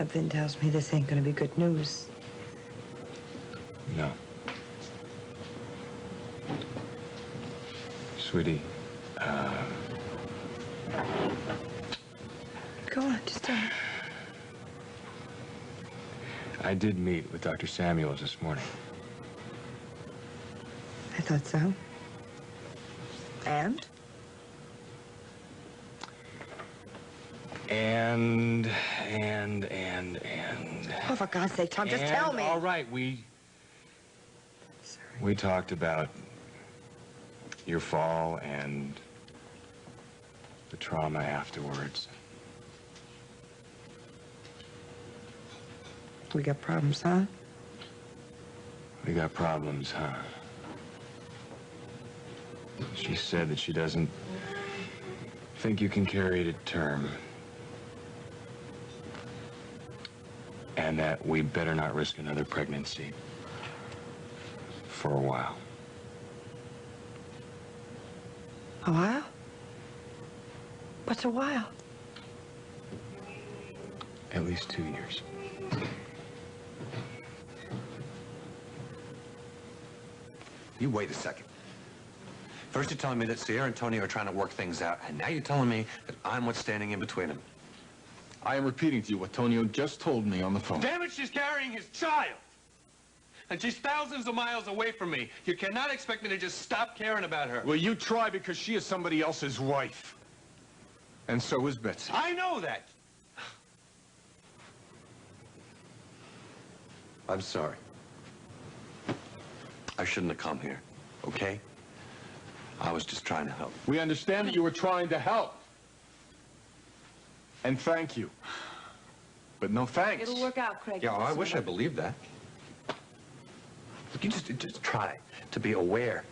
Something tells me this ain't gonna be good news. No. Sweetie, Go on, just tell me. I did meet with Dr. Samuels this morning. I thought so. And? And. Oh, for God's sake, Tom, just tell me. All right, we talked about your fall and the trauma afterwards. We got problems, huh? We got problems, huh? She said that she doesn't think you can carry it to term. And that we better not risk another pregnancy for a while. A while? What's a while? At least 2 years. You wait a second. First you're telling me that Sierra and Tony are trying to work things out, and now you're telling me that I'm what's standing in between them. I am repeating to you what Tonio just told me on the phone. Damn it, she's carrying his child! And she's thousands of miles away from me. You cannot expect me to just stop caring about her. Well, you try because she is somebody else's wife. And so is Betsy. I know that! I'm sorry. I shouldn't have come here, okay? I was just trying to help. We understand that you were trying to help. And thank you. But no thanks. It'll work out, Craig. Yeah, I wish I believed that. But you just try to be aware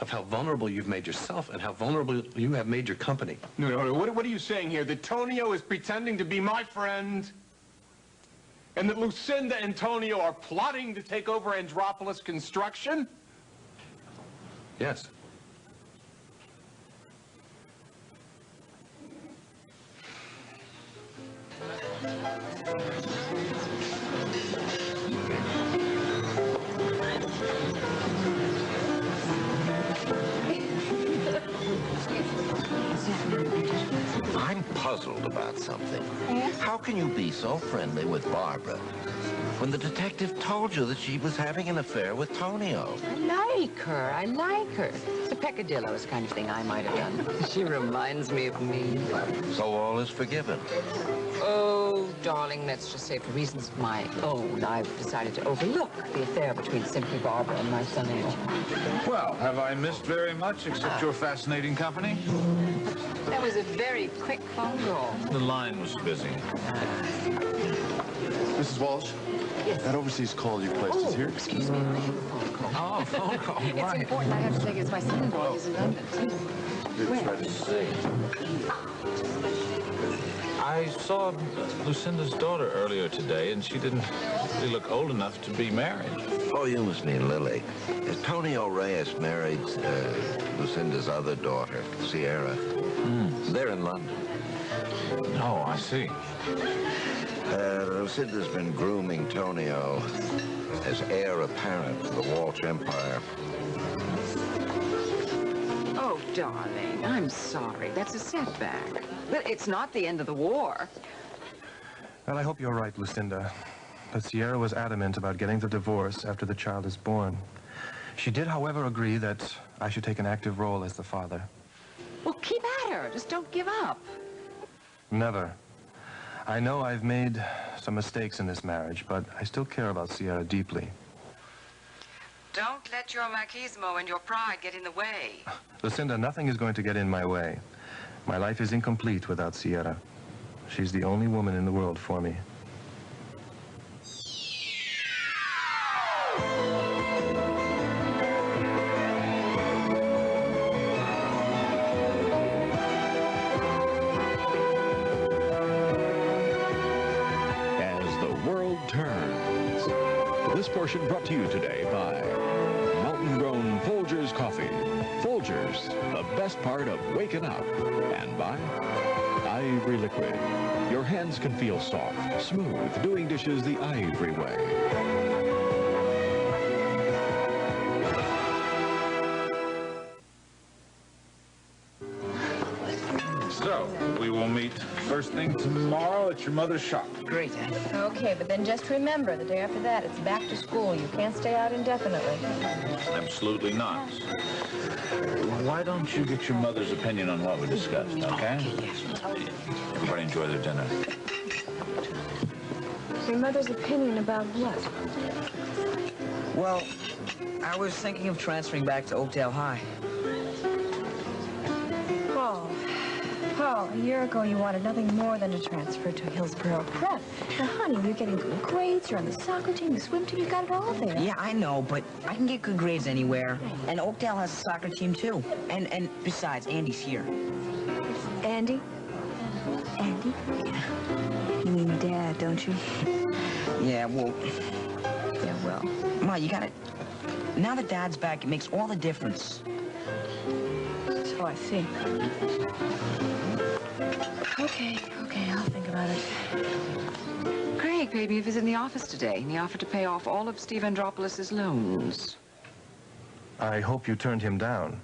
of how vulnerable you've made yourself and how vulnerable you have made your company. No. What are you saying here? That Tonio is pretending to be my friend? And that Lucinda and Tonio are plotting to take over Andropolis Construction? Yes. I'm puzzled about something. How can you be so friendly with Barbara when the detective told you that she was having an affair with Tonio? I like her. It's a peccadilloes kind of thing I might have done. She reminds me of me. So all is forgiven. Oh, darling, let's just say for reasons of my own, I've decided to overlook the affair between Simply Barbara and my son-in-law. Well, have I missed very much except your fascinating company? That was a very quick phone call. The line was busy. Mrs. Walsh? Yes. That overseas call you placed is here? Excuse me, I have a phone call. Oh, phone call, It's right. important. I have to take it. It's my son-in-law. He's in London. I saw Lucinda's daughter earlier today, and she didn't really look old enough to be married. Oh, you must mean Lily. Tonio Reyes married Lucinda's other daughter, Sierra. They're in London. Oh, I see. Lucinda's been grooming Tonio as heir apparent to the Walsh Empire. Oh, darling, I'm sorry. That's a setback. But it's not the end of the war. Well, I hope you're right, Lucinda. But Sierra was adamant about getting the divorce after the child is born. She did, however, agree that I should take an active role as the father. Well, keep at her. Just don't give up. Never. I know I've made some mistakes in this marriage, but I still care about Sierra deeply. Don't let your machismo and your pride get in the way. Lucinda, nothing is going to get in my way. My life is incomplete without Sierra. She's the only woman in the world for me. This portion brought to you today by mountain-grown Folgers coffee. Folgers, the best part of waking up. And by Ivory Liquid. Your hands can feel soft, smooth, doing dishes the Ivory way. So, we will meet first thing tomorrow at your mother's shop. Great, Ed. Okay, but then just remember, the day after that, it's back to school. You can't stay out indefinitely. Absolutely not. Why don't you get your mother's opinion on what we discussed, okay? Everybody enjoy their dinner. Your mother's opinion about what? Well, I was thinking of transferring back to Oakdale High. Paul, a year ago you wanted nothing more than to transfer to Hillsborough Prep. Now, honey, you're getting good grades, you're on the soccer team, the swim team, you got it all there. Yeah, I know, but I can get good grades anywhere. And Oakdale has a soccer team, too. And besides, Andy's here. Andy? Andy? You mean Dad, don't you? Yeah, well... Yeah, well... Ma, you gotta... Now that Dad's back, it makes all the difference. So I see. Okay, I'll think about it. Craig paid me a visit in the office today, and he offered to pay off all of Steve Andropoulos's loans. I hope you turned him down.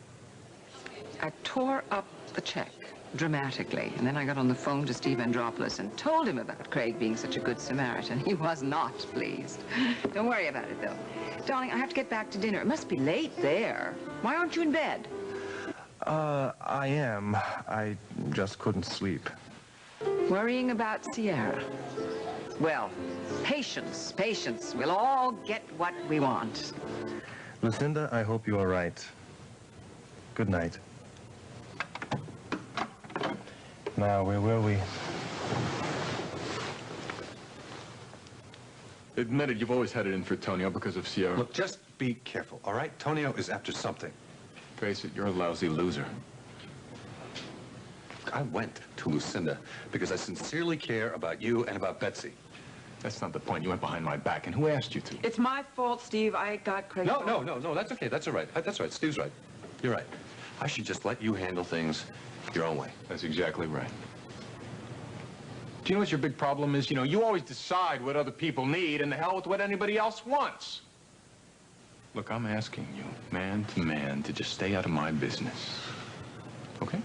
I tore up the check dramatically, and then I got on the phone to Steve Andropoulos and told him about Craig being such a good Samaritan. He was not pleased. Don't worry about it, though. Darling, I have to get back to dinner. It must be late there. Why aren't you in bed? I am. I just couldn't sleep. Worrying about Sierra. Well, patience, patience. We'll all get what we want. Lucinda, I hope you are right. Good night. Now, where were we? Admitted you've always had it in for Tonio because of Sierra. Look, just be careful, all right? Tonio is after something. Face it, you're a lousy loser. I went to Lucinda because I sincerely care about you and about Betsy. That's not the point. You went behind my back, and who asked you to? It's my fault, Steve. I got Craig. No, that's okay. That's all right. That's right. Steve's right. You're right. I should just let you handle things your own way. That's exactly right. Do you know what your big problem is? You know, you always decide what other people need, and the hell with what anybody else wants. Look, I'm asking you, man to man, to just stay out of my business. Okay?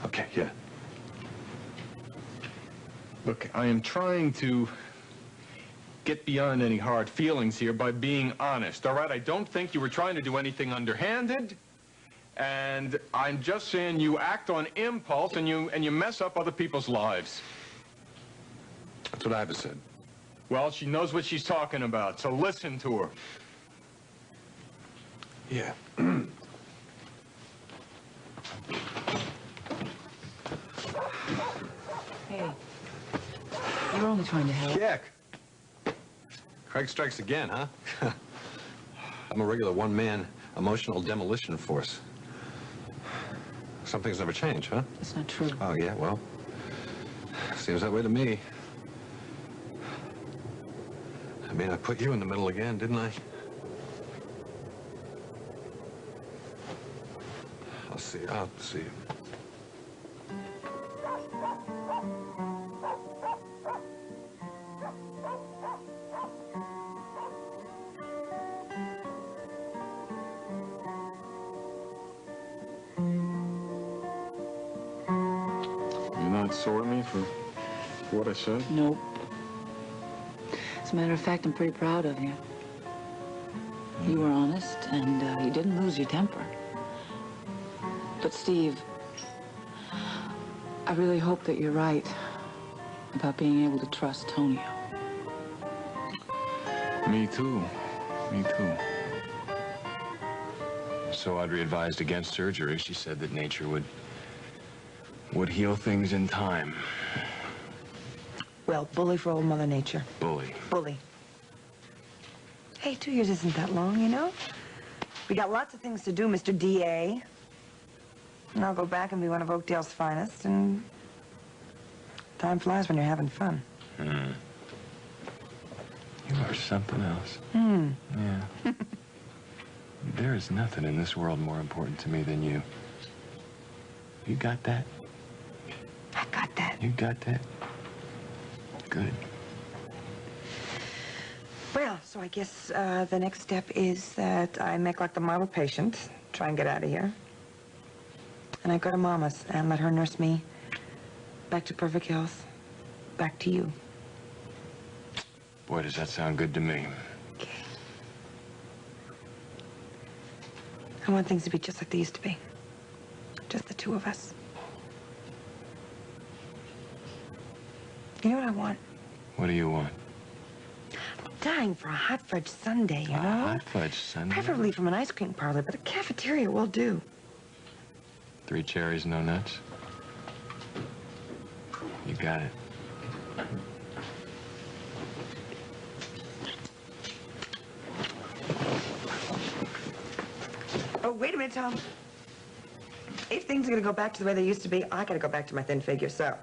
Okay, yeah. Look, I am trying to get beyond any hard feelings here by being honest, all right? I don't think you were trying to do anything underhanded, and I'm just saying you act on impulse and you mess up other people's lives. That's what Iva said. Well, she knows what she's talking about, so listen to her. Yeah. Hey, you were only trying to help. Kick. Craig strikes again, huh? I'm a regular one-man emotional demolition force. Some things never change, huh? That's not true. Oh, yeah, well, seems that way to me. I mean, I put you in the middle again, didn't I? I'll see you. You're not sore at me for what I said? Nope. As a matter of fact, I'm pretty proud of you. You were honest, and you didn't lose your temper. But, Steve, I really hope that you're right about being able to trust Tonio. Me too. Me too. So Audrey advised against surgery. She said that nature would heal things in time. Well, bully for old Mother Nature. Bully. Bully. Hey, 2 years isn't that long, you know? We got lots of things to do, Mr. D.A. And I'll go back and be one of Oakdale's finest, and time flies when you're having fun. You are something else. Hmm. Yeah. There is nothing in this world more important to me than you. You got that? I got that. You got that? Good. Well, so I guess the next step is that I make like the model patient, try and get out of here. And I go to Mama's and let her nurse me back to perfect health, back to you. Boy, does that sound good to me. Okay. I want things to be just like they used to be. Just the two of us. You know what I want? What do you want? I'm dying for a hot fudge sundae, you know? Hot fudge sundae? Preferably from an ice cream parlor, but a cafeteria will do. 3 cherries, no nuts? You got it. Oh, wait a minute, Tom. If things are gonna go back to the way they used to be, I gotta go back to my thin figure, so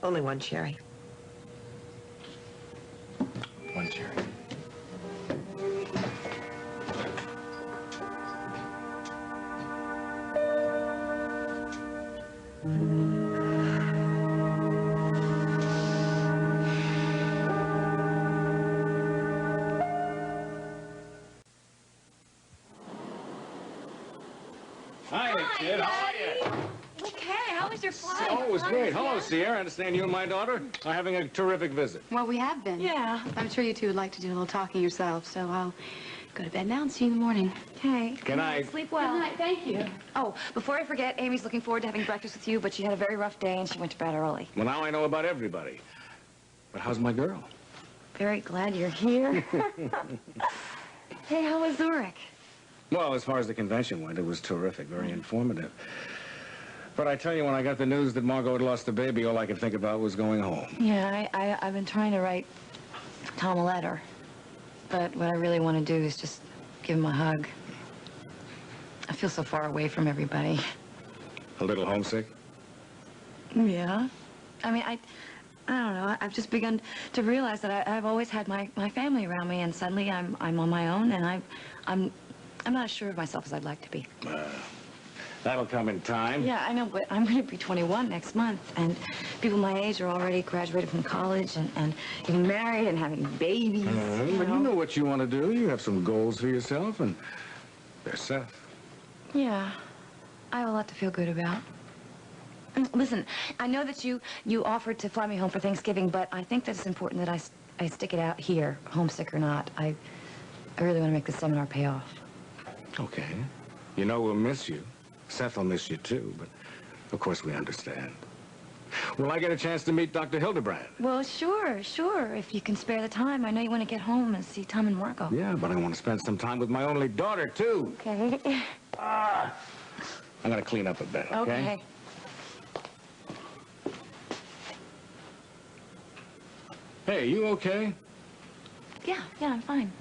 only 1 cherry. 1 cherry. Hiya, kid. How are you? Okay, how was your flight? Oh, it was great. Hello, Sierra. I understand you and my daughter are having a terrific visit. Well, we have been. Yeah. I'm sure you two would like to do a little talking yourself, so I'll go to bed now and see you in the morning. Okay. Good night. Sleep well. Good night. Thank you. Oh, before I forget, Amy's looking forward to having breakfast with you, but she had a very rough day and she went to bed early. Well, now I know about everybody. But how's my girl? Very glad you're here. Hey, how was Zurich? Well, as far as the convention went, it was terrific, very informative. But I tell you, when I got the news that Margot had lost the baby, all I could think about was going home. Yeah, I've been trying to write Tom a letter, but what I really want to do is just give him a hug. I feel so far away from everybody. A little homesick? Yeah. I mean, I don't know. I've just begun to realize that I've always had my family around me, and suddenly I'm on my own, and I'm not as sure of myself as I'd like to be. That'll come in time. Yeah, I know, but I'm going to be 21 next month, and people my age are already graduated from college and getting married and having babies. But you know what you want to do. You have some goals for yourself, and there's Seth. Yeah, I have a lot to feel good about. Listen, I know that you offered to fly me home for Thanksgiving, but I think that it's important that I stick it out here, homesick or not. I really want to make this seminar pay off. Okay. You know we'll miss you. Seth will miss you too, but of course we understand. Will I get a chance to meet Dr. Hildebrand? Well, sure, if you can spare the time. I know you want to get home and see Tom and Margot. Yeah, but I want to spend some time with my only daughter, too. Okay. I'm going to clean up a bit, okay? Okay. Hey, you okay? Yeah, I'm fine.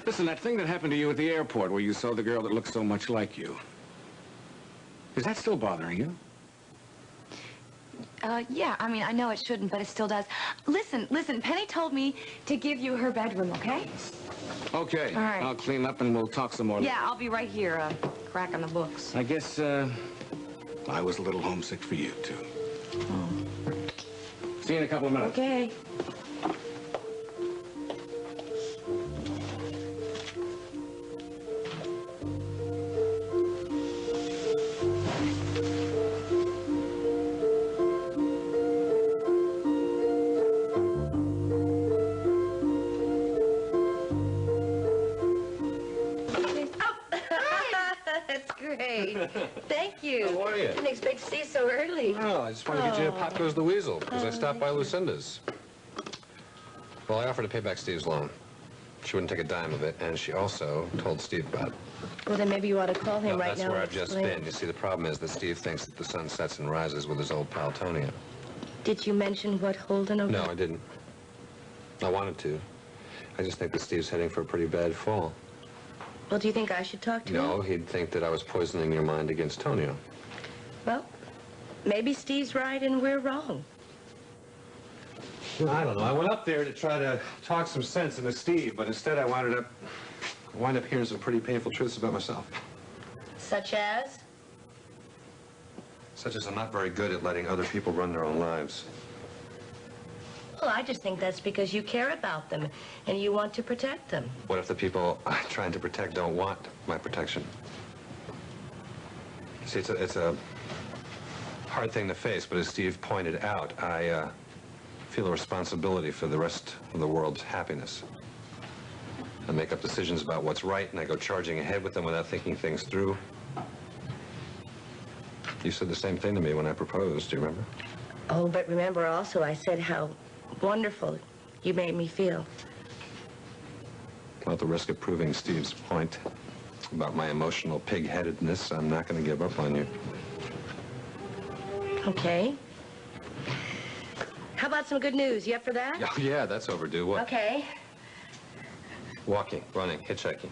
Listen, that thing that happened to you at the airport where you saw the girl that looked so much like you, is that still bothering you? Yeah, I mean, I know it shouldn't, but it still does. Listen, Penny told me to give you her bedroom, okay? Okay. All right. I'll clean up and we'll talk some more. Yeah, I'll be right here, cracking the books. I guess, I was a little homesick for you, too. Oh. See you in a couple of minutes. Okay. Thank you. How are you? Didn't expect to see you so early. Oh, I just wanted to get you a Pop Goes the Weasel, because I stopped by Lucinda's. Well, I offered to pay back Steve's loan. She wouldn't take a dime of it, and she also told Steve about it. Well, then maybe you ought to call him right now. That's where I've just been. You see, the problem is that Steve thinks that the sun sets and rises with his old pal, Tonio. Did you mention what Holden over? No, I didn't. I wanted to. I just think that Steve's heading for a pretty bad fall. Well, do you think I should talk to him? No, he'd think that I was poisoning your mind against Tonio. Well, maybe Steve's right and we're wrong. Well, I don't know. I went up there to try to talk some sense into Steve, but instead I wound up I wind up hearing some pretty painful truths about myself. Such as? Such as I'm not very good at letting other people run their own lives. Well, I just think that's because you care about them and you want to protect them. What if the people I'm trying to protect don't want my protection? See, it's a hard thing to face, but as Steve pointed out, I feel a responsibility for the rest of the world's happiness. I make up decisions about what's right, and I go charging ahead with them without thinking things through. You said the same thing to me when I proposed, do you remember? Oh, but remember also I said how wonderful you made me feel. Well, at the risk of proving Steve's point about my emotional pig-headedness, I'm not going to give up on you. Okay. How about some good news? You up for that? Oh, yeah, that's overdue. What? Okay. Walking, running, hitchhiking.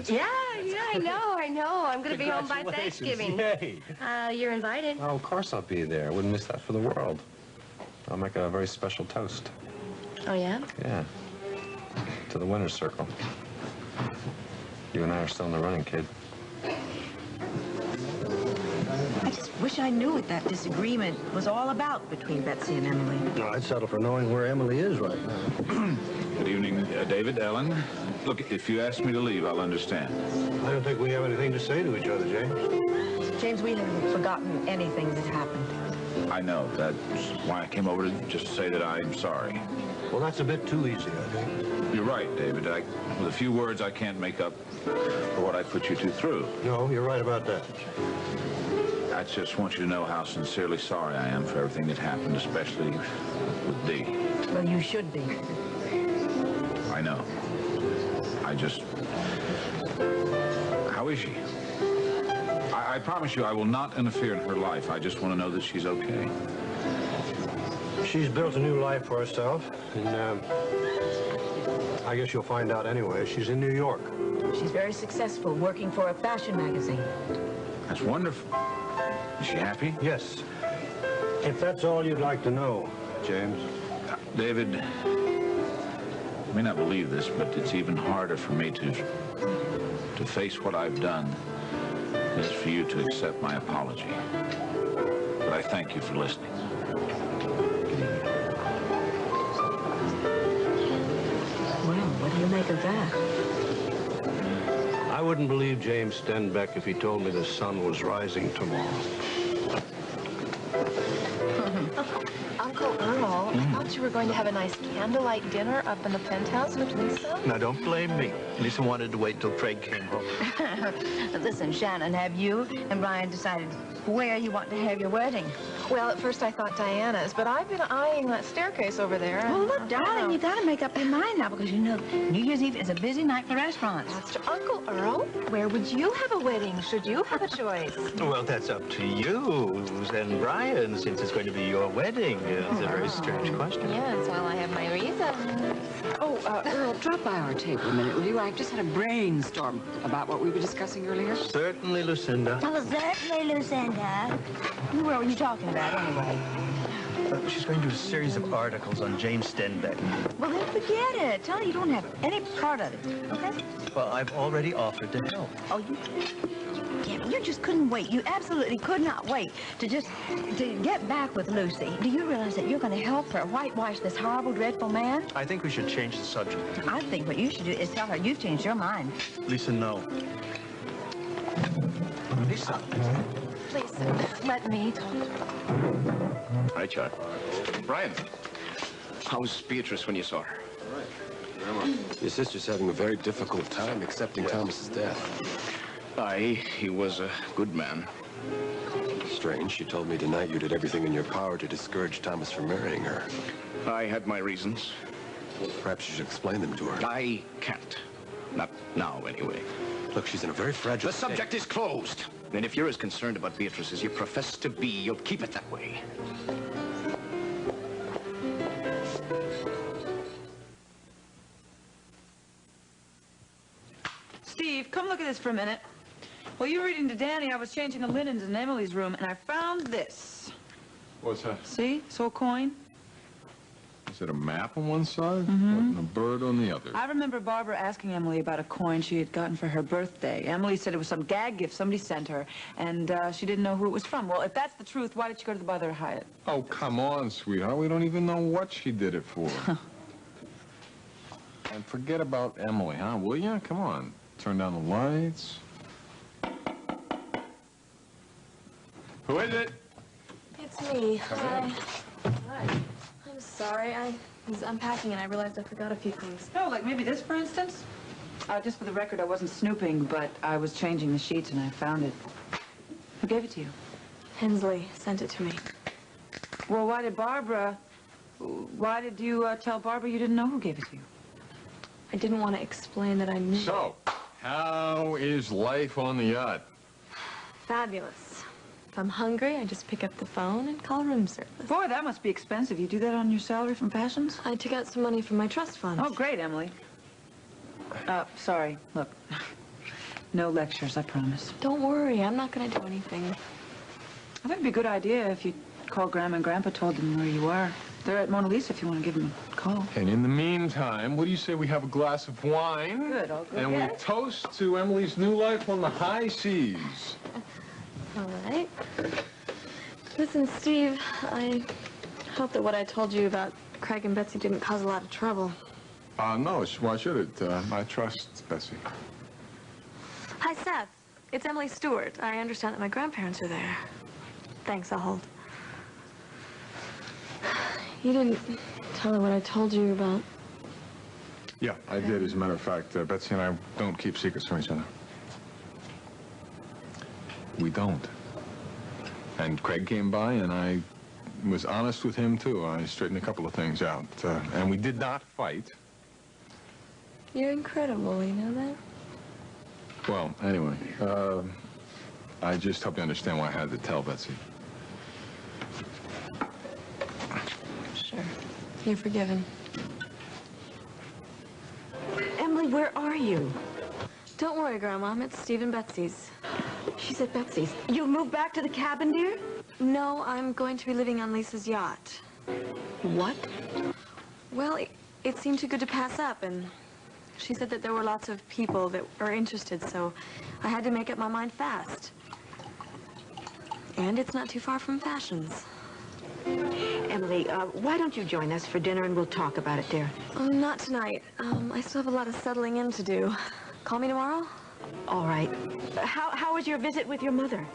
Yeah, I know. I'm going to be home by Thanksgiving. Yay. You're invited. Oh, of course I'll be there. I wouldn't miss that for the world. I'll make a very special toast. Oh, yeah? Yeah. To the winner's circle. You and I are still in the running, kid. I just wish I knew what that disagreement was all about between Betsy and Emily. No, I'd settle for knowing where Emily is right now. Good evening, David, Ellen. Look, if you ask me to leave, I'll understand. I don't think we have anything to say to each other, James. James, we haven't forgotten anything that happened. I know. That's why I came over to just say that I'm sorry. Well, that's a bit too easy, I think. You're right, David. With a few words, I can't make up for what I put you two through. No, you're right about that. I just want you to know how sincerely sorry I am for everything that happened, especially with Dee. Well, you should be. I know. How is she? I promise you I will not interfere in her life. I just want to know that she's okay. She's built a new life for herself, and I guess you'll find out anyway. She's in New York. She's very successful, working for a fashion magazine. That's wonderful. Is she happy? Yes. If that's all you'd like to know, James. David, you may not believe this, but it's even harder for me to face what I've done than it's for you to accept my apology. But I thank you for listening. Well, what do you make of that? I wouldn't believe James Stenbeck if he told me the sun was rising tomorrow. Uncle Earl, I thought you were going to have a nice candlelight dinner up in the penthouse with Lisa. Now, don't blame me. Lisa wanted to wait till Craig came home. Listen, Shannon, have you and Brian decided where you want to have your wedding? Well, at first I thought Diana's, but I've been eyeing that staircase over there. Well, look, darling, you got to make up your mind now because, you know, New Year's Eve is a busy night for restaurants. That's true. Uncle Earl, where would you have a wedding should you have a choice? Well, that's up to you and Brian, since it's going to be your wedding. It's a very strange question. Yes, well, I have my reasons. Oh, Earl, drop by our table a minute, will you? I just had a brainstorm about what we were discussing earlier. Certainly, Lucinda. Oh, certainly, Lucinda. What were you talking about, anyway? She's going to do a series of articles on James Stenbeck. Well, then forget it. Tell her you don't have any part of it, okay? Well, I've already offered to help. Oh, you just couldn't wait. You absolutely could not wait to get back with Lucy. Do you realize that you're going to help her whitewash this horrible, dreadful man? I think we should change the subject. I think what you should do is tell her you've changed your mind. Lisa, no. Lisa. Please, let me talk. Hi, Chuck. Brian, how was Beatrice when you saw her? All right. Your sister's having a very difficult time accepting Thomas's death. Aye, he was a good man. Strange. She told me tonight you did everything in your power to discourage Thomas from marrying her. I had my reasons. Perhaps you should explain them to her. I can't. Not now, anyway. Look, she's in a very fragile state. The subject is closed. And if you're as concerned about Beatrice as you profess to be, you'll keep it that way. Steve, come look at this for a minute. While you were reading to Danny, I was changing the linens in Emily's room, and I found this. What's that? See? So a coin. Is it a map on one side Mhm. and a bird on the other? I remember Barbara asking Emily about a coin she had gotten for her birthday. Emily said it was some gag gift somebody sent her, and she didn't know who it was from. Well, if that's the truth, why did she go to the Bother Hyatt? Oh, come on, sweetheart. We don't even know what she did it for. And forget about Emily, huh? Will ya? Come on. Turn down the lights. Who is it? It's me. Come in. Hi. I'm sorry. I was unpacking and I realized I forgot a few things. No, like maybe this, for instance? Just for the record, I wasn't snooping, but I was changing the sheets and I found it. Who gave it to you? Hensley sent it to me. Well, why did you tell Barbara you didn't know who gave it to you? I didn't want to explain that I knew. So, how is life on the yacht? Fabulous. If I'm hungry, I just pick up the phone and call room service. Boy, that must be expensive. You do that on your salary from Fashions? I took out some money from my trust fund. Oh, great, Emily. Sorry. Look, no lectures, I promise. Don't worry. I'm not going to do anything. I think it'd be a good idea if you called Grandma and Grandpa, told them where you are. They're at Mona Lisa if you want to give them a call. And in the meantime, what do you say we have a glass of wine? Good, I'll go and get we it. toast to Emily's new life on the high seas. All right. Listen, Steve, I hope that what I told you about Craig and Betsy didn't cause a lot of trouble. No, why should it? I trust Betsy. Hi, Seth. It's Emily Stewart. I understand that my grandparents are there. Thanks, I'll hold. You didn't tell her what I told you about... Yeah, I did. As a matter of fact, Betsy and I don't keep secrets from each other. We don't. And Craig came by, and I was honest with him, too. I straightened a couple of things out. And we did not fight. You're incredible, you know that? Well, anyway, I just hope you understand why I had to tell Betsy. Sure. You're forgiven. Emily, where are you? Don't worry, Grandma. I'm at Steve and Betsy's. She's at Betsy's. You'll move back to the cabin, dear? No, I'm going to be living on Lisa's yacht. What? Well, it seemed too good to pass up, and she said that there were lots of people that are interested, so I had to make up my mind fast. And it's not too far from Fashions. Emily, why don't you join us for dinner and we'll talk about it, dear? Not tonight. I still have a lot of settling in to do. Call me tomorrow? All right. How was your visit with your mother?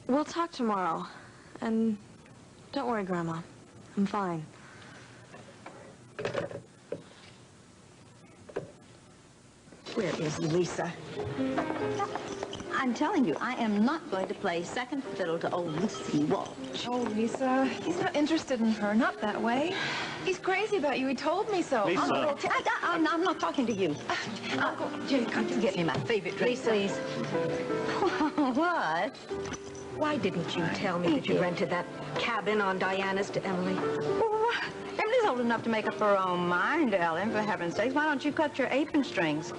We'll talk tomorrow. And don't worry, Grandma. I'm fine. Where is Lisa? I'm telling you, I am not going to play second fiddle to old Lucy Walsh. Oh, Lisa, he's not interested in her, not that way. He's crazy about you, he told me so. Lisa. I'm not talking to you. Uncle, Jay, can't you get me my favorite drink, please? What? Why didn't you tell me that you rented that cabin on Diana's to Emily? Emily's old enough to make up her own mind, Ellen, for heaven's sakes. Why don't you cut your apron strings?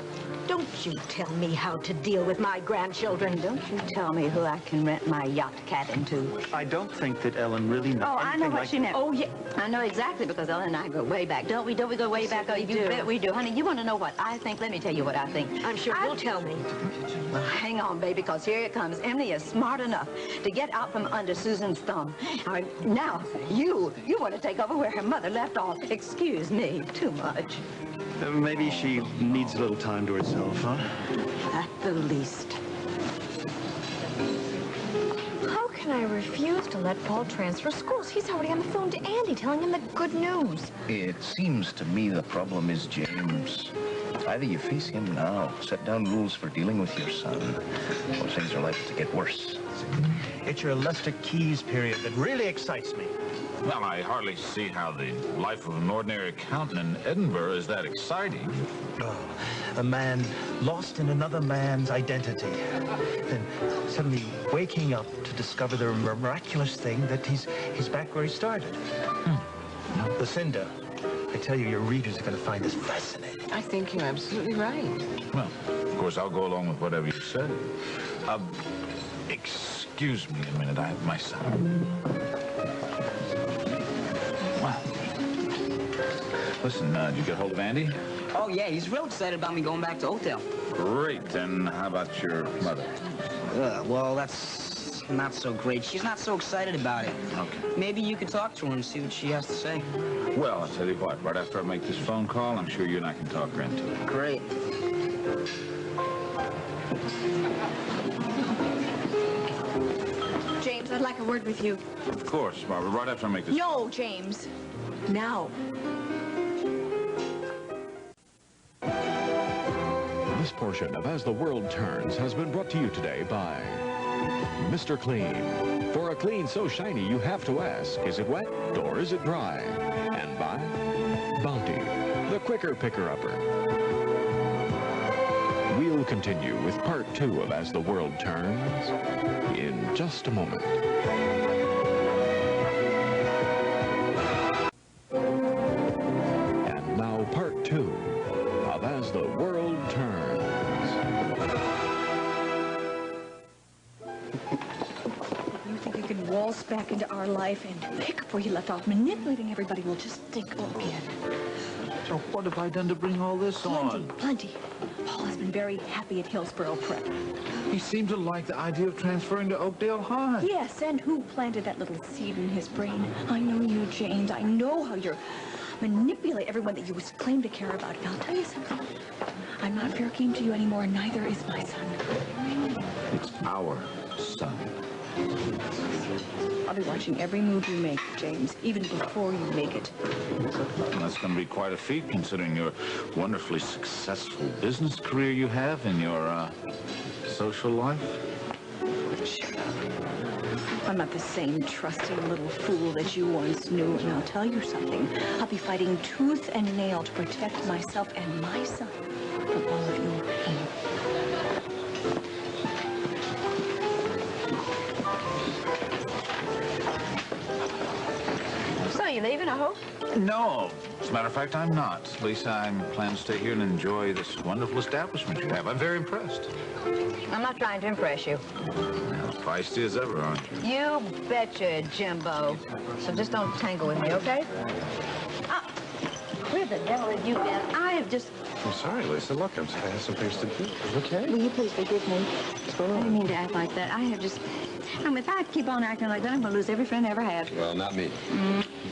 Don't you tell me how to deal with my grandchildren. Don't you tell me who I can rent my yacht cabin to. I don't think that Ellen really knows. Oh, I know what she meant. Oh, yeah. I know exactly, because Ellen and I go way back. Don't we? Don't we go way back? Oh, you bet we do. Honey, you want to know what I think? Let me tell you what I think. I'm sure you'll tell me. Well, hang on, baby, because here it comes. Emily is smart enough to get out from under Susan's thumb. All right, now, you want to take over where her mother left off. Excuse me, too much. Maybe she needs a little time to herself, huh? At the least. How can I refuse to let Paul transfer schools? He's already on the phone to Andy telling him the good news. It seems to me the problem is James. Either you face him now, set down rules for dealing with your son, or things are likely to get worse. It's your Lester Keys period that really excites me. Well, I hardly see how the life of an ordinary accountant in Edinburgh is that exciting. Oh, a man lost in another man's identity. Then suddenly waking up to discover the miraculous thing that he's back where he started. Lucinda, I tell you, your readers are going to find this fascinating. I think you're absolutely right. Well, of course, I'll go along with whatever you say. Excuse me a minute, I have my son. Well, Listen, did you get hold of Andy? Oh, yeah, he's real excited about me going back to Oakdale. Great. And how about your mother? Well, that's not so great. She's not so excited about it. Okay. Maybe you could talk to her and see what she has to say. Well, I'll tell you what. Right after I make this phone call, I'm sure you and I can talk her into it. Great. James, I'd like a word with you. Of course, Barbara. Right after I make this... No, James. Now. This portion of As the World Turns has been brought to you today by Mr. Clean. For a clean so shiny you have to ask, is it wet or is it dry? And by Bounty, the quicker picker-upper. We'll continue with part 2 of As the World Turns in just a moment. And now part 2 of As the World Turns. You think you can waltz back into our life and pick up where you left off, manipulating everybody? We'll just think again. So what have I done to bring all this on? Plenty. Paul has been very happy at Hillsborough Prep. He seemed to like the idea of transferring to Oakdale High. Yes, and who planted that little seed in his brain? I know you, James. I know how you manipulate everyone that you claim to care about. And I'll tell you something. I'm not fair game to you anymore, and neither is my son. It's our son. I'll be watching every move you make, James, even before you make it. And that's going to be quite a feat, considering your wonderfully successful business career you have in your social life. I'm not the same trusting little fool that you once knew, and I'll tell you something. I'll be fighting tooth and nail to protect myself and my son from all of your evil. So, you leaving, I hope? No. As a matter of fact, I'm not. Lisa, I plan to stay here and enjoy this wonderful establishment you have. I'm very impressed. I'm not trying to impress you. As feisty as ever, aren't you? You betcha, Jimbo. So just don't tangle with me, okay? Where the devil have you been? I have just... I'm sorry, Lisa. Look, I have some things to do. Okay? Will you please forgive me? What's going on? I didn't mean to act like that. I have just... if I keep on acting like that, I'm going to lose every friend I ever had. Well, not me.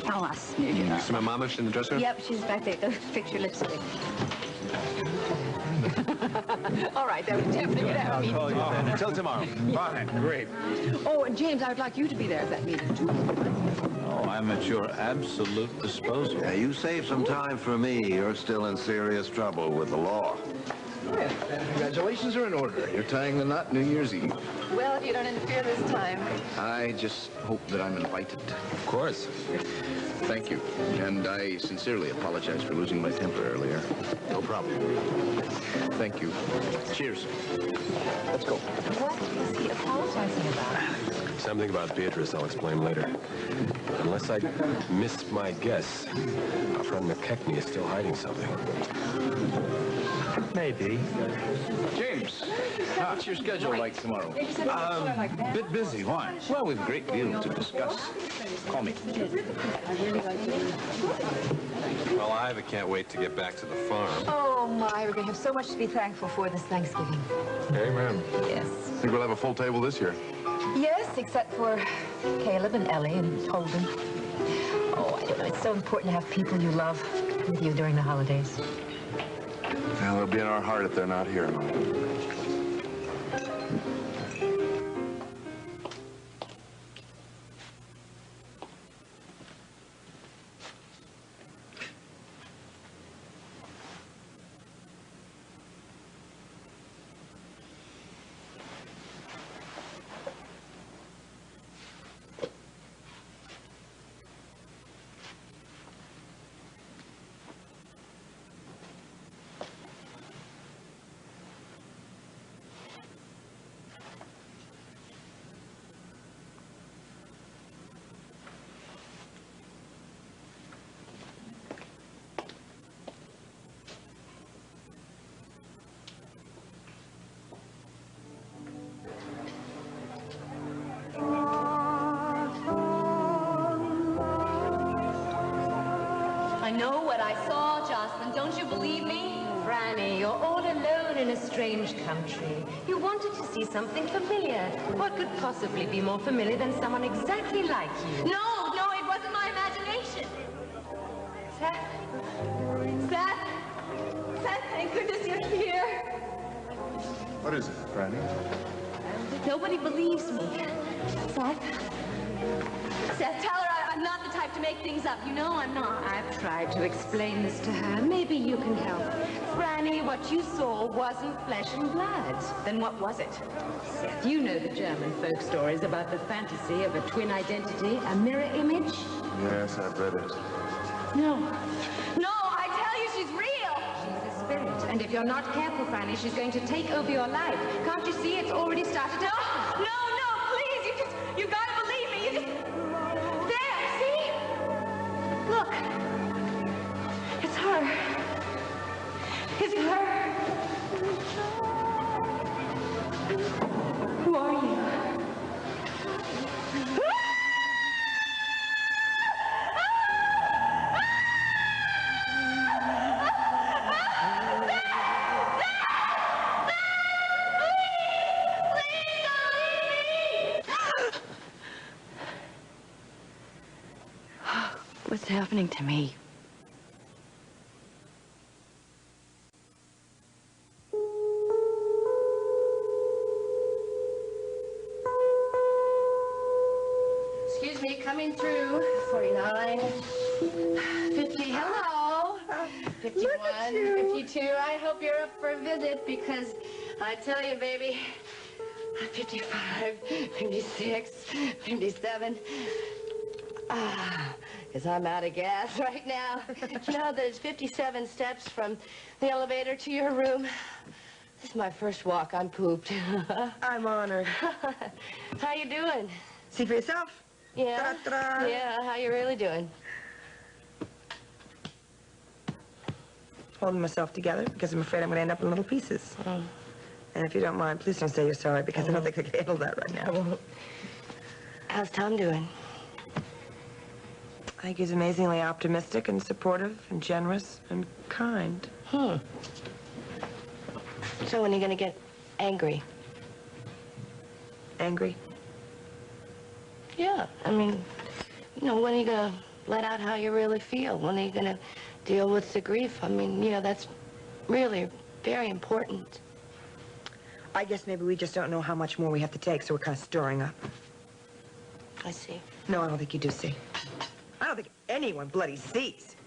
Oh, I smeared you. You see my mama in the dressing room? Yep, she's back there. Go fix your lipstick. All right, that was definitely going to have a meeting. Until tomorrow. Fine. Great. Oh, and James, I would like you to be there at that meeting, too. Oh, I'm at your absolute disposal. Yeah, you save some time for me. You're still in serious trouble with the law. Well, congratulations are in order. You're tying the knot New Year's Eve. Well, if you don't interfere this time. I just hope that I'm invited. Of course. Thank you. And I sincerely apologize for losing my temper earlier. No problem. Thank you. Cheers. Let's go. What is he apologizing about? Something about Beatrice I'll explain later. Unless I missed my guess, our friend McKechnie is still hiding something. Maybe. James, what's your schedule like tomorrow? Bit busy. Why? Well, we've a great deal to discuss. Call me. Well, Ivy can't wait to get back to the farm. Oh, my, we're going to have so much to be thankful for this Thanksgiving. Amen. Yes. Think we'll have a full table this year? Yes, except for Caleb and Ellie and Holden. Oh, I don't know. It's so important to have people you love with you during the holidays. Well, they'll be in our heart if they're not here. I know what I saw Don't you believe me? Franny, you're all alone in a strange country. You wanted to see something familiar. What could possibly be more familiar than someone exactly like you? No, it wasn't my imagination. Seth? Seth, thank goodness you're here. What is it, Franny? Nobody believes me. Seth, tell her I'm not the type to make things up. You know I'm not. I've tried to explain this to her. Maybe you can help. Franny, what you saw wasn't flesh and blood. Then what was it? Seth, you know the German folk stories about the fantasy of a twin identity, a mirror image? Yes, I've read it. No, I tell you she's real. She's a spirit. And if you're not careful, Franny, she's going to take over your life. Can't you see it's already started to happen? No, please, you gotta believe me. You just... There, see? Look. It's her. It's her. Who are you? What's happening to me? Excuse me, coming through. 49, 50, hello. 51, 52. I hope you're up for a visit because I tell you, baby, 55, 56, 57. Because I'm out of gas right now. You know, there's 57 steps from the elevator to your room. This is my first walk. I'm pooped. I'm honored. How you doing? See for yourself. Yeah. Ta-da-ta-da. Yeah, how you really doing? Holding myself together because I'm afraid I'm going to end up in little pieces. Oh. And if you don't mind, please don't say you're sorry because I don't think I can handle that right now. How's Tom doing? I think he's amazingly optimistic and supportive and generous and kind. So when are you going to get angry? Angry? Yeah, I mean, you know, when are you going to let out how you really feel? When are you going to deal with the grief? I mean, you know, that's really very important. I guess maybe we just don't know how much more we have to take, so we're kind of stirring up. I see. No, I don't think you do see. I don't think anyone bloody sees.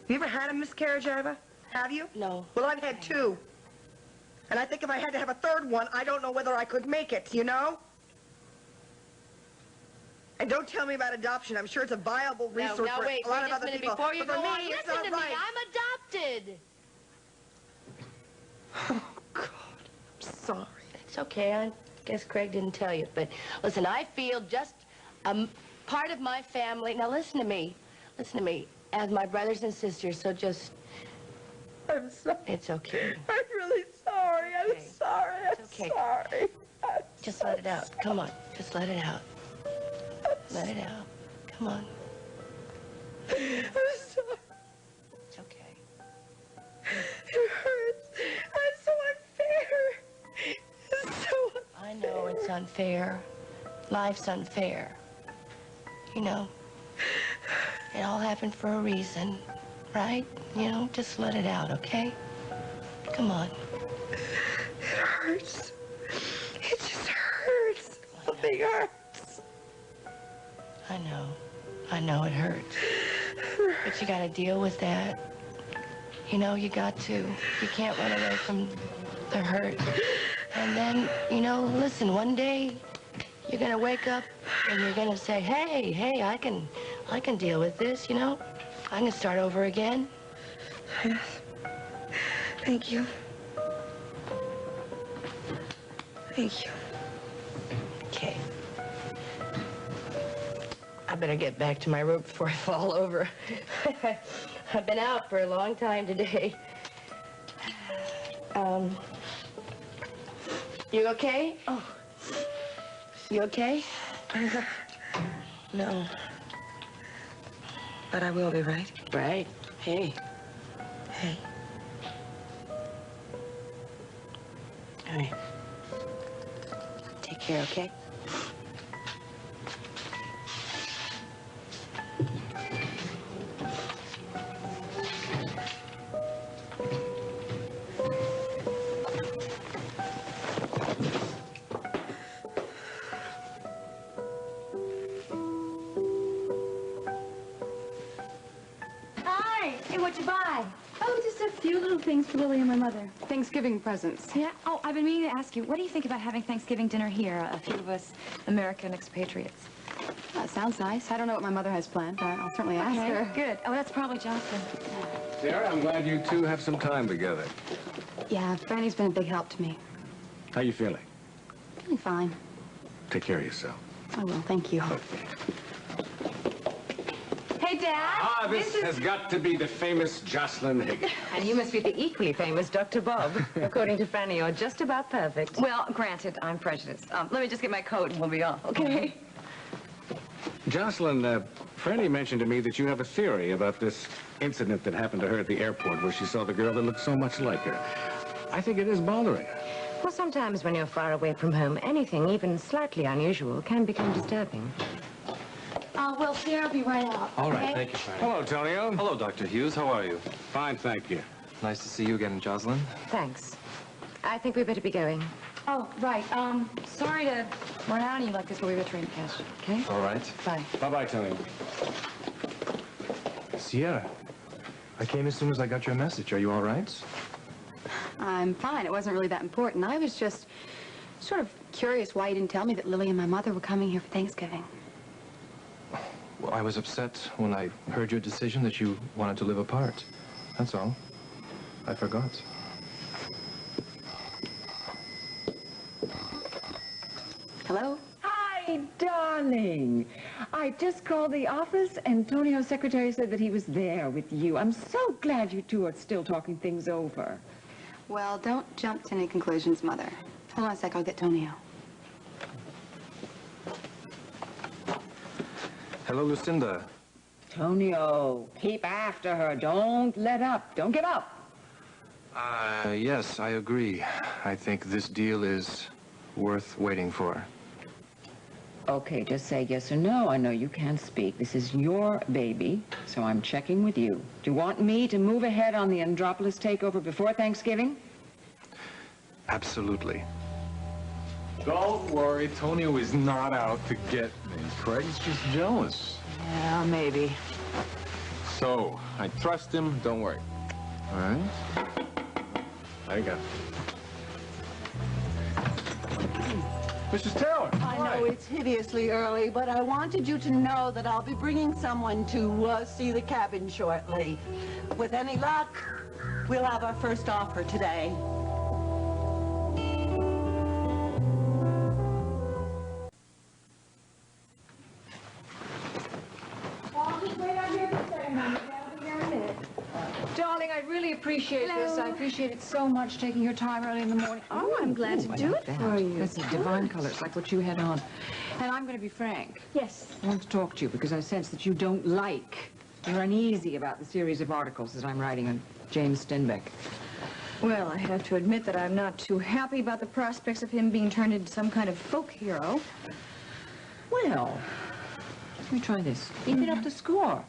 Have you ever had a miscarriage, Iva? Have you? No. Well, I've had 2. And I think if I had to have a 3rd one, I don't know whether I could make it, you know? And don't tell me about adoption. I'm sure it's a viable resource for wait, a lot of other people. Before you but go for on, me, it's listen not to me. right. I'm adopted. Oh, God. I'm sorry. It's okay. I guess Craig didn't tell you. But listen, I feel just part of my family. Now listen to me. Listen to me. As my brothers and sisters, so just... I'm sorry. It's okay. I'm really sorry. I'm Okay. sorry. I'm It's okay. sorry. Just let it out. Come on. Just let it out. Let it out. Come on. I'm sorry. It's okay. It hurts. I'm so unfair. It's so... I know it's unfair. Life's unfair. You know, it all happened for a reason, right? You know, just let it out, okay? Come on. It hurts. It just hurts. Nothing hurts. I know it hurts. But you gotta deal with that. You know, you got to. You can't run away from the hurt. And then, you know, listen, one day you're gonna wake up and you're gonna say, hey, I can deal with this, you know? I can start over again. Yes. Thank you. Thank you. Okay. I better get back to my room before I fall over. I've been out for a long time today. You okay? Oh. You okay? No. But I will be, right? Right. Hey, Okay. All right. Take care, okay? Hi. Hey, what'd you buy? Oh, just a few little things for Lily and my mother. Thanksgiving presents. Yeah. Oh, I've been meaning to ask you, what do you think about having Thanksgiving dinner here, a few of us American expatriates? That sounds nice. I don't know what my mother has planned, but I'll certainly ask her. Good. Oh, that's probably Jocelyn. Sarah, I'm glad you two have some time together. Yeah, Franny's been a big help to me. How you feeling? Feeling fine. Take care of yourself. I will, thank you. Hey, Dad. This has got to be the famous Jocelyn Higgins. And you must be the equally famous Dr. Bob. According to Franny, you're just about perfect. Well, granted, I'm prejudiced. Let me just get my coat and we'll be off, okay? Jocelyn, Franny mentioned to me that you have a theory about this incident that happened to her at the airport where she saw the girl that looked so much like her. I think it is bothering her. Well, sometimes when you're far away from home, anything, even slightly unusual, can become disturbing. Well, Sarah will be right out. All right, okay? thank you, Franny. Hello, Tonio. Hello, Dr. Hughes. How are you? Fine, thank you. Nice to see you again, Jocelyn. Thanks. I think we better be going. Oh, right. Sorry to run out on you like this, but we have a train to catch, okay? All right. Bye. Bye-bye, Tonio. Sierra, I came as soon as I got your message. Are you all right? I'm fine. It wasn't really that important. I was just sort of curious why you didn't tell me that Lily and my mother were coming here for Thanksgiving. Well, I was upset when I heard your decision that you wanted to live apart. That's all. I forgot. Hello? Hi, darling. I just called the office, and Tonio's secretary said that he was there with you. I'm so glad you two are still talking things over. Well, don't jump to any conclusions, Mother. Hold on a sec. I'll get Tonio. Hello, Lucinda. Tonio, keep after her. Don't let up. Don't give up. Yes, I agree. I think this deal is worth waiting for. Okay, just say yes or no. I know you can't speak. This is your baby, so I'm checking with you. Do you want me to move ahead on the Andropolis takeover before Thanksgiving? Absolutely. Don't worry, Tonio is not out to get me. Craig's just jealous. Yeah, maybe. So, I trust him, don't worry. All right? There you go. Mrs. Taylor. I know it's hideously early, but I wanted you to know that I'll be bringing someone to see the cabin shortly. With any luck, we'll have our first offer today. Darling, I really appreciate this. I appreciate it so much, taking your time early in the morning. Oh, I'm glad to do it for you. That's a divine color. It's like what you had on. And I'm going to be frank. Yes. I want to talk to you because I sense that you don't like, you're uneasy about the series of articles that I'm writing on James Stenbeck. Well, I have to admit that I'm not too happy about the prospects of him being turned into some kind of folk hero. Well, let me try this. Keep it up the score.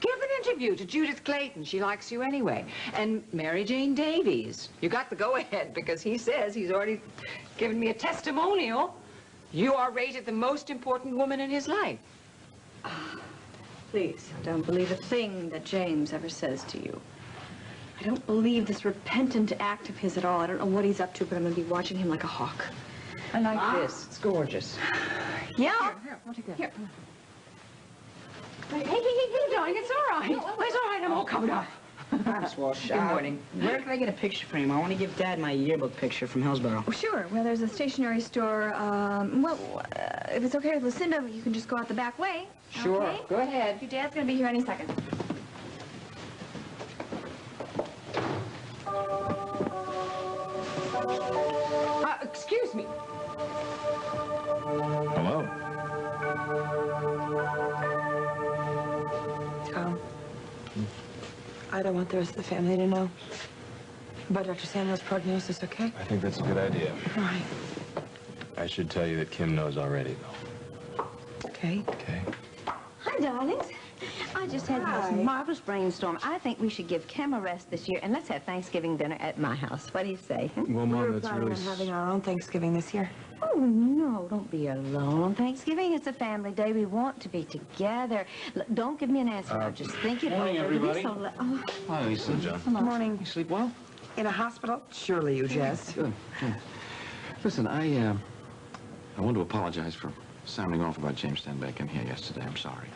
Give an interview to Judith Clayton. She likes you anyway. And Mary Jane Davies. You got the go-ahead because he says he's already given me a testimonial. You are rated the most important woman in his life. Please, don't believe a thing that James ever says to you. I don't believe this repentant act of his at all. I don't know what he's up to, but I'm going to be watching him like a hawk. I like this. It's gorgeous. Yeah? Here, I'll take that. Here. Hey, darling, it's all right. It's all right. I'm all covered up. Good morning. Where can I get a picture frame? I want to give Dad my yearbook picture from Hillsborough. Oh, sure. Well, there's a stationery store. If it's okay with Lucinda, you can just go out the back way. Sure. Okay? Go ahead. Your dad's going to be here any second. Excuse me. Hello. I don't want the rest of the family to know. About Dr. Samuel's prognosis, okay? I think that's a good idea. All right. I should tell you that Kim knows already, though. Okay. Okay. Hi, darlings. I just had the most marvelous brainstorm. I think we should give Kim a rest this year, and let's have Thanksgiving dinner at my house. What do you say? Well, Mom, that's Planning really... on having our own Thanksgiving this year. Oh, no, don't be alone on Thanksgiving. It's a family day. We want to be together. Don't give me an answer. Now. Just think it over. Morning, everybody. Hi, Lisa. John. Good morning. You sleep well? In a hospital? Surely you jest. Good. Listen, I want to apologize for sounding off about James Stenbeck in here yesterday. I'm sorry.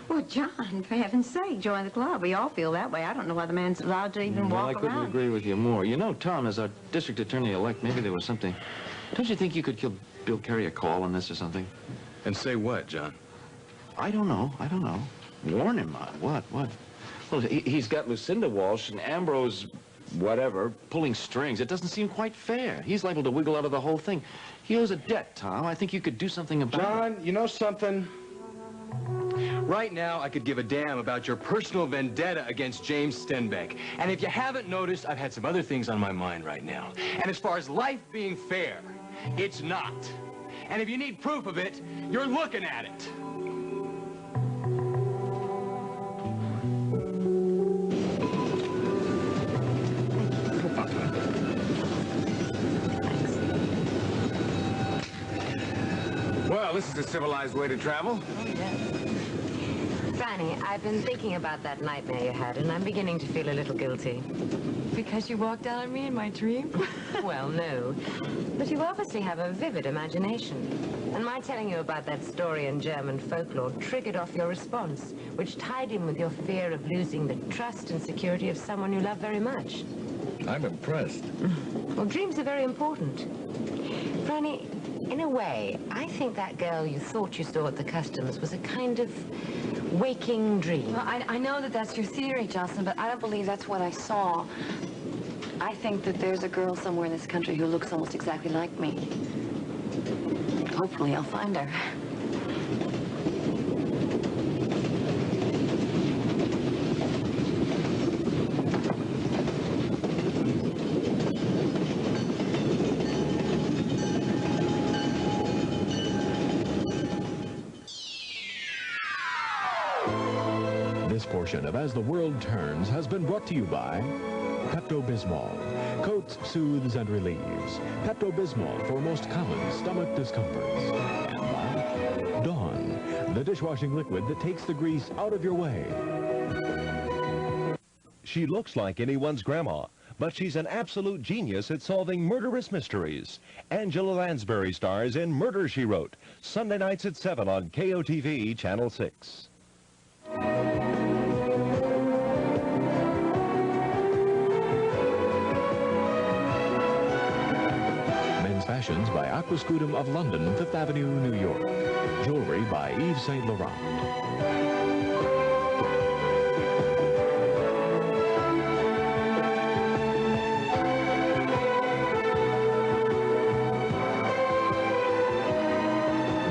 Well, John, for heaven's sake, join the club. We all feel that way. I don't know why the man's allowed to even Well, walk I couldn't around. agree with you more. You know, Tom, as our district attorney-elect, maybe there was something... Don't you think you could give Bill Carey a call on this or something? And say what, John? I don't know. Warn him on what? Well, he's got Lucinda Walsh and Ambrose, whatever, pulling strings. It doesn't seem quite fair. He's liable to wiggle out of the whole thing. He owes a debt, Tom. I think you could do something about it. John, you know something? Right now, I could give a damn about your personal vendetta against James Stenbeck. And if you haven't noticed, I've had some other things on my mind right now. And as far as life being fair, it's not. And if you need proof of it, you're looking at it. Well, this is a civilized way to travel. Franny, I've been thinking about that nightmare you had, and I'm beginning to feel a little guilty. Because you walked out on me in my dream? Well, no. But you obviously have a vivid imagination. And my telling you about that story in German folklore triggered off your response, which tied in with your fear of losing the trust and security of someone you love very much. I'm impressed. Well, dreams are very important. Franny, in a way, I think that girl you thought you saw at the customs was a kind of waking dream. Well, I know that that's your theory, Jocelyn, but I don't believe that's what I saw. I think that there's a girl somewhere in this country who looks almost exactly like me. Hopefully I'll find her. This portion of As the World Turns has been brought to you by Pepto-Bismol. Coats, soothes, and relieves. Pepto-Bismol for most common stomach discomforts. And by Dawn, the dishwashing liquid that takes the grease out of your way. She looks like anyone's grandma, but she's an absolute genius at solving murderous mysteries. Angela Lansbury stars in Murder, She Wrote, Sunday nights at 7 on KOTV Channel 6. Men's Fashions by Aquascutum of London, 5th Avenue, New York. Jewelry by Yves Saint Laurent.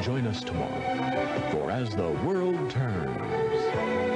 Join us tomorrow for As the World Turns.